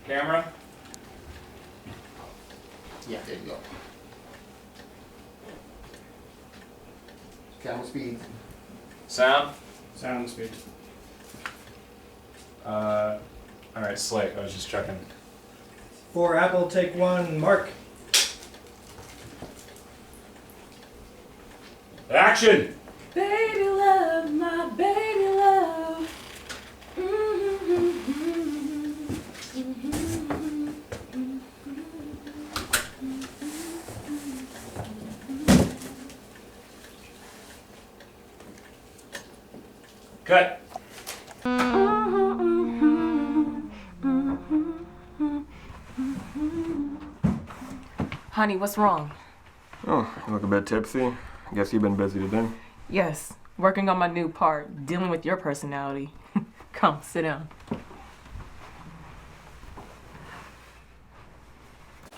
Camera? Yeah, there you go. Camera speed. Sound? Sound speed. Alright, Slate, I was just checking. For Apple, take one, Mark. Action! Baby love, my baby love. Cut! Honey, what's wrong? Oh, you look a bit tipsy. I guess you've been busy today. Yes, working on my new part, dealing with your personality. Come, sit down.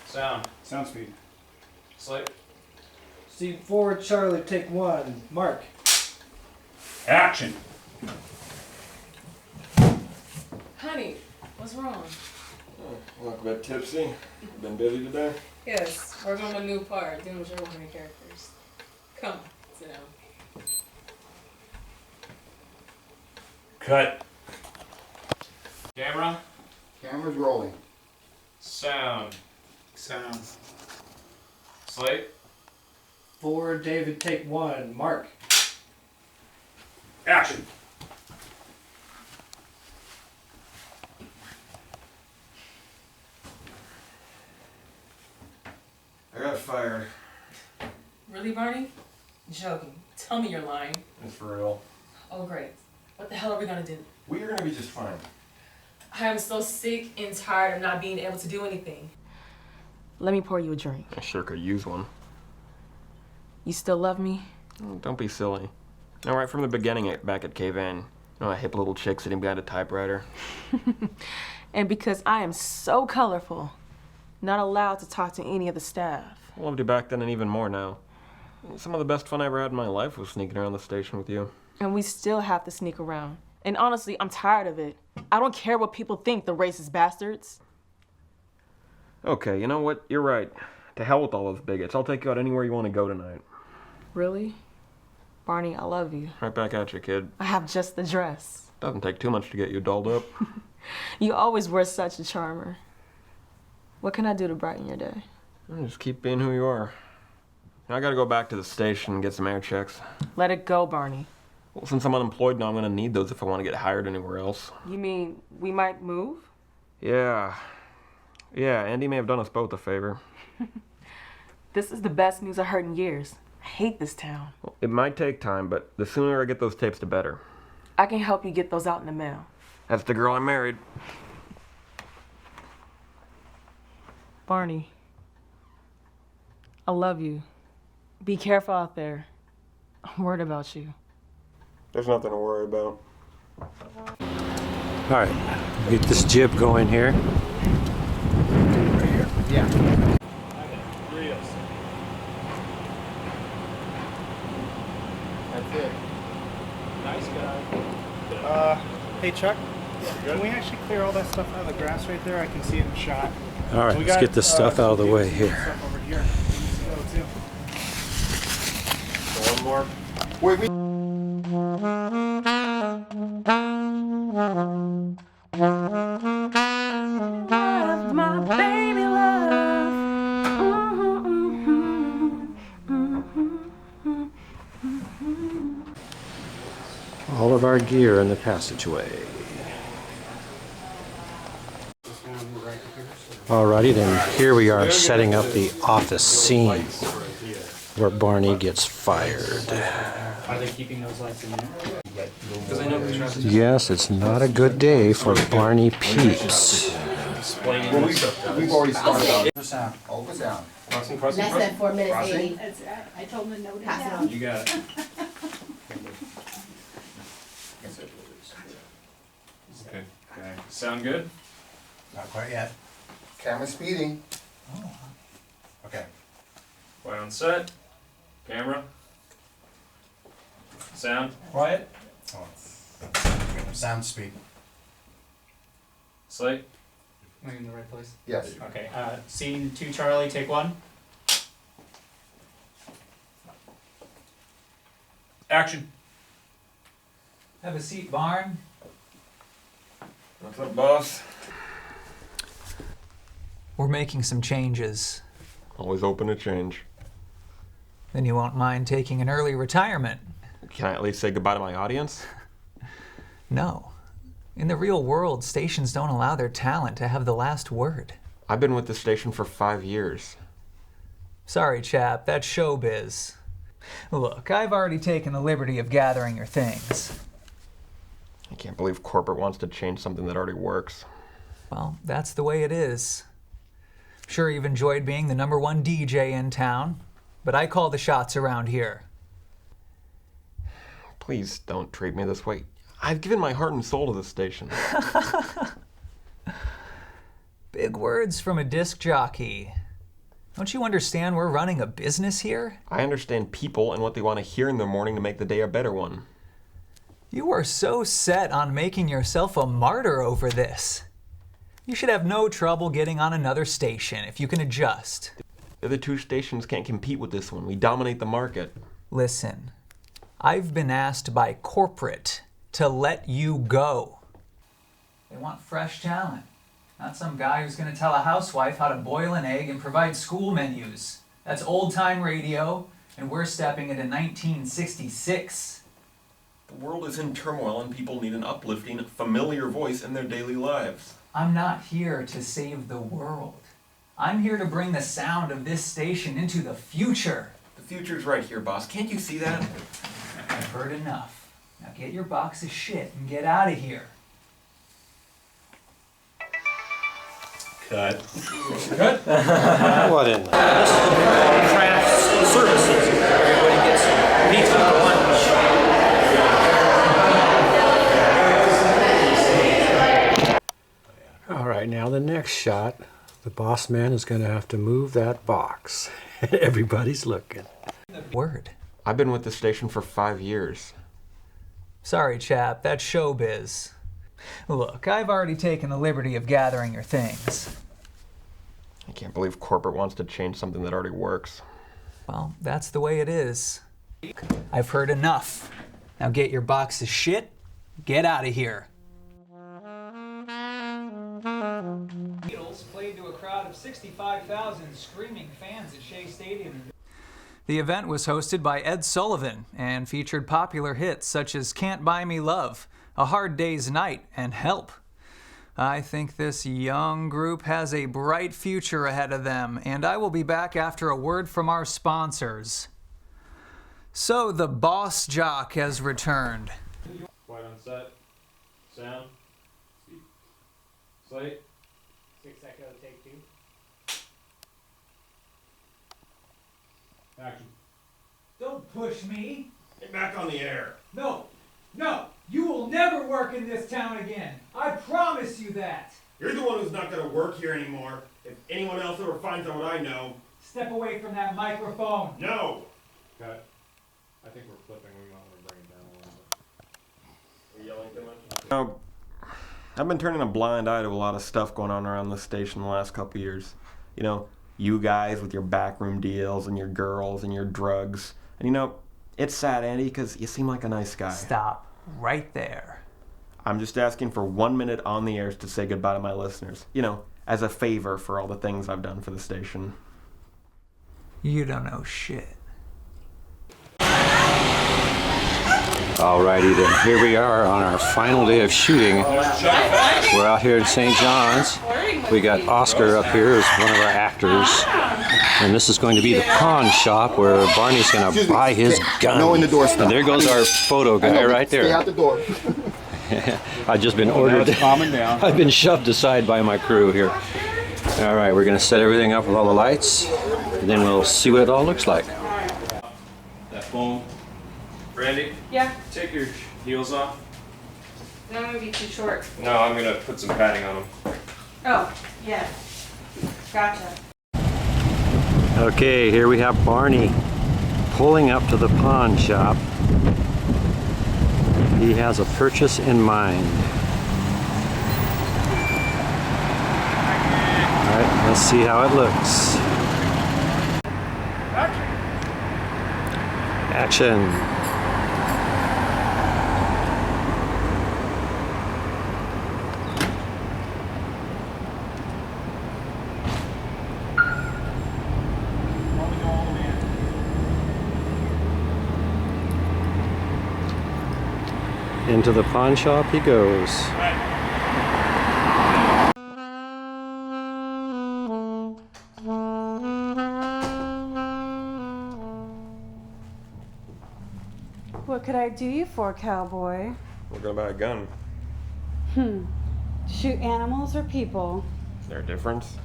Sound. Sound speed. Slate. Steve forward, Charlie, take one, Mark. Action! Honey, what's wrong? Oh, you look a bit tipsy. You've been busy today. Yes, working on my new part, dealing with your women characters. Come, sit down. Cut. Camera? Camera's rolling. Sound. Sound. Slate. Forward, David, take one, Mark. Action! I got fired. Really, Barney? Joking. Tell me you're lying. It's for real. Oh, great. What the hell are we gonna do? We are gonna be just fine. I am so sick and tired of not being able to do anything. Let me pour you a drink. I sure could use one. You still love me? Oh, don't be silly. Now, right from the beginning back at Cave-In, a hip little chick sitting behind a typewriter. And because I am so colorful, not allowed to talk to any of the staff. I loved you back then and even more now. Some of the best fun I ever had in my life was sneaking around the station with you. And we still have to sneak around. And honestly, I'm tired of it. I don't care what people think, the racist bastards. Okay, you know what? You're right. To hell with all those bigots. I'll take you out anywhere you want to go tonight. Really? Barney, I love you. Right back at you, kid. I have just the dress. Doesn't take too much to get you dolled up. You always were such a charmer. What can I do to brighten your day? Just keep being who you are. I gotta go back to the station and get some air checks. Let it go, Barney. Well, since I'm unemployed now, I'm gonna need those if I want to get hired anywhere else. You mean we might move? Yeah, Andy may have done us both a favor. This is the best news I've heard in years. I hate this town. Well, it might take time, but the sooner I get those tapes, the better. I can help you get those out in the mail. That's the girl I married. Barney, I love you. Be careful out there. I'm worried about you. There's nothing to worry about. All right, get this jib going here. Yeah. That's it. Nice guy. Hey Chuck, can we actually clear all that stuff out of the grass right there? I can see it in the shot. All right, let's get this stuff out of the way here. Stuff over here. Needs to go, too. One more. Wait. Love, my baby love. All of our gear in the passageway. Alrighty then, here we are setting up the office scene where Barney gets fired. Are they keeping those lights in there? Yes, it's not a good day for Barney Peeps. Well, we've already started on it. Sound. Over sound. Less than 4 minutes, Crossing? 80. That's right. I told him to note it Pass it down. on. You got it. Okay. Sound good? Not quite yet. Camera speeding. Oh. Okay. Quiet on set. Camera. Sound. Quiet. Sound speed. Slate. Am I in the right place? Yes. Okay, scene 2 Charlie, take 1. Action. Have a seat, Barn. What's up, boss? We're making some changes. Always open to change. Then you won't mind taking an early retirement. Can I at least say goodbye to my audience? No. In the real world, stations don't allow their talent to have the last word. I've been with the station for 5 years. Sorry, chap, that's showbiz. Look, I've already taken the liberty of gathering your things. I can't believe corporate wants to change something that already works. Well, that's the way it is. Sure, you've enjoyed being the #1 DJ in town, but I call the shots around here. Please don't treat me this way. I've given my heart and soul to this station. Big words from a disc jockey. Don't you understand we're running a business here? I understand people and what they want to hear in the morning to make the day a better one. You are so set on making yourself a martyr over this. You should have no trouble getting on another station if you can adjust. The other 2 stations can't compete with this one. We dominate the market. Listen, I've been asked by corporate to let you go. They want fresh talent, not some guy who's going to tell a housewife how to boil an egg and provide school menus. That's old-time radio, and we're stepping into 1966. The world is in turmoil and people need an uplifting, familiar voice in their daily lives. I'm not here to save the world. I'm here to bring the sound of this station into the future. The future's right here, boss. Can't you see that? I've heard enough. Now get your box of shit and get out of here. Cut. What in the... Crafts services. Everybody gets pizza for lunch. All right, now the next shot, the boss man is going to have to move that box. Everybody's looking. Word. I've been with the station for 5 years. Sorry, chap, that's showbiz. Look, I've already taken the liberty of gathering your things. I can't believe corporate wants to change something that already works. Well, that's the way it is. I've heard enough. Now get your box of shit, get out of here. Beatles played to a crowd of 65,000 screaming fans at Shea Stadium. The event was hosted by Ed Sullivan and featured popular hits such as Can't Buy Me Love, A Hard Day's Night, and Help. I think this young group has a bright future ahead of them, and I will be back after a word from our sponsors. So the boss jock has returned. Quiet on set. Sound. Slate. 6 Echo, take 2. Action. Don't push me. Get back on the air. No, you will never work in this town again. I promise you that. You're the one who's not going to work here anymore. If anyone else ever finds out what I know. Step away from that microphone. No! Cut. I think we're flipping. We might want to bring it down a little bit. Are you yelling too much? I've been turning a blind eye to a lot of stuff going on around the station the last couple years. You know, you guys with your backroom deals and your girls and your drugs. And you know, it's sad, Andy, because you seem like a nice guy. Stop right there. I'm just asking for 1 minute on the air to say goodbye to my listeners. You know, as a favor for all the things I've done for the station. You don't know shit. Alrighty then, here we are on our final day of shooting. We're out here in St. John's. We got Oscar up here as one of our actors. And this is going to be the pawn shop where Barney's going to buy his gun. No in the door stop. And there goes our photo guy right there. Stay out the door. I've just been ordered. Calming down. I've been shoved aside by my crew here. All right, we're going to set everything up with all the lights, and then we'll see what it all looks like. That phone. Brandy? Yeah, Take your heels off. no, I'm gonna be too short. No, I'm gonna put some padding on them. Oh, yeah. Gotcha. Okay, here we have Barney pulling up to the pawn shop. He has a purchase in mind. Let's see how it looks. Action. Into the pawn shop he goes. What could I do you for, cowboy? We're gonna buy a gun. Shoot animals or people? Is there a difference?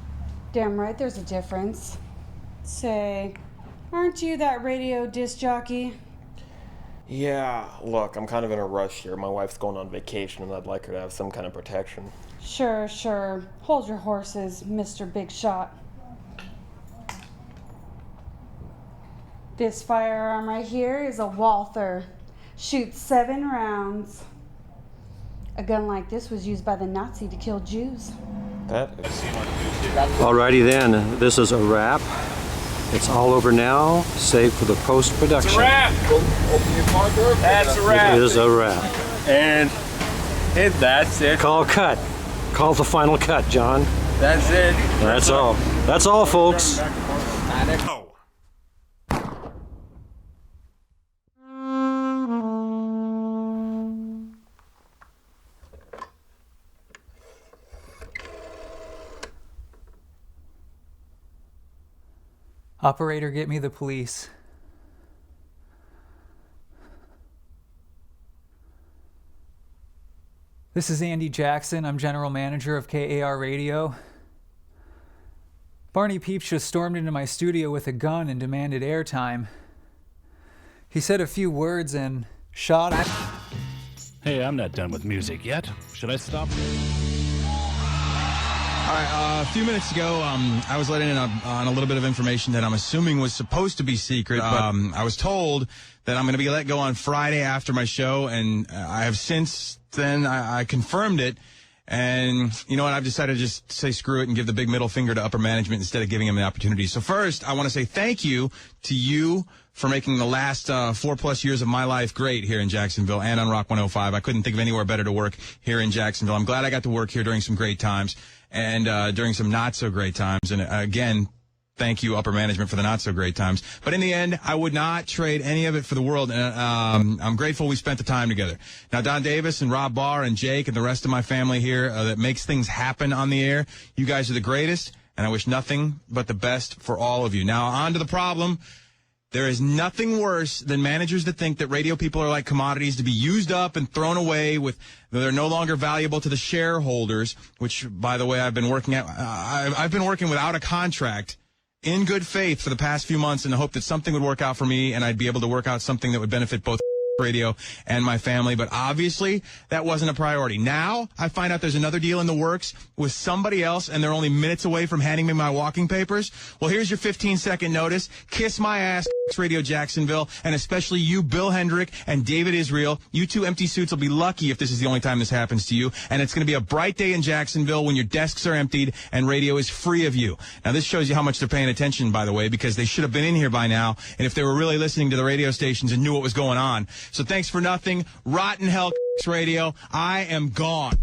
Damn right there's a difference. Say, aren't you that radio disc jockey? Yeah, look, I'm kind of in a rush here. My wife's going on vacation and I'd like her to have some kind of protection. Sure, sure. Hold your horses, Mr. Big Shot. This firearm right here is a Walther. Shoots 7 rounds. A gun like this was used by the Nazi to kill Jews. That is... Alrighty then, this is a wrap. It's all over now, save for the post-production. It's a wrap! That's a wrap! It is a wrap. And that's it. Call cut. Call the final cut, John. That's it. That's all. That's all, folks. Operator, get me the police. This is Andy Jackson. I'm general manager of KAR Radio. Barney Peeps just stormed into my studio with a gun and demanded airtime. He said a few words and shot at... Hey, I'm not done with music yet. Should I stop? All right, a few minutes ago, I was letting in on a little bit of information that I'm assuming was supposed to be secret, but I was told that I'm going to be let go on Friday after my show, and I have since then, I confirmed it, and you know what, I've decided to just say screw it and give the big middle finger to upper management instead of giving them the opportunity. So first, I want to say thank you to you for making the last 4+ years of my life great here in Jacksonville and on Rock 105. I couldn't think of anywhere better to work here in Jacksonville. I'm glad I got to work here during some great times and during some not so great times. And again, thank you, upper management, for the not so great times. But in the end, I would not trade any of it for the world. And I'm grateful we spent the time together. Now, Don Davis and Rob Barr and Jake and the rest of my family here that makes things happen on the air, you guys are the greatest. And I wish nothing but the best for all of you. Now, on to the problem. There is nothing worse than managers that think that radio people are like commodities to be used up and thrown away with, they're no longer valuable to the shareholders, which, by the way, I've been working without a contract in good faith for the past few months in the hope that something would work out for me and I'd be able to work out something that would benefit both radio and my family, but obviously that wasn't a priority. Now I find out there's another deal in the works with somebody else and they're only minutes away from handing me my walking papers. Well, here's your 15-second notice. Kiss my ass, Radio Jacksonville, and especially you, Bill Hendrick and David Israel. You two empty suits will be lucky if this is the only time this happens to you, and it's going to be a bright day in Jacksonville when your desks are emptied and radio is free of you. Now, this shows you how much they're paying attention, by the way, because they should have been in here by now, and if they were really listening to the radio stations and knew what was going on. So thanks for nothing. Rotten hell, Radio. I am gone.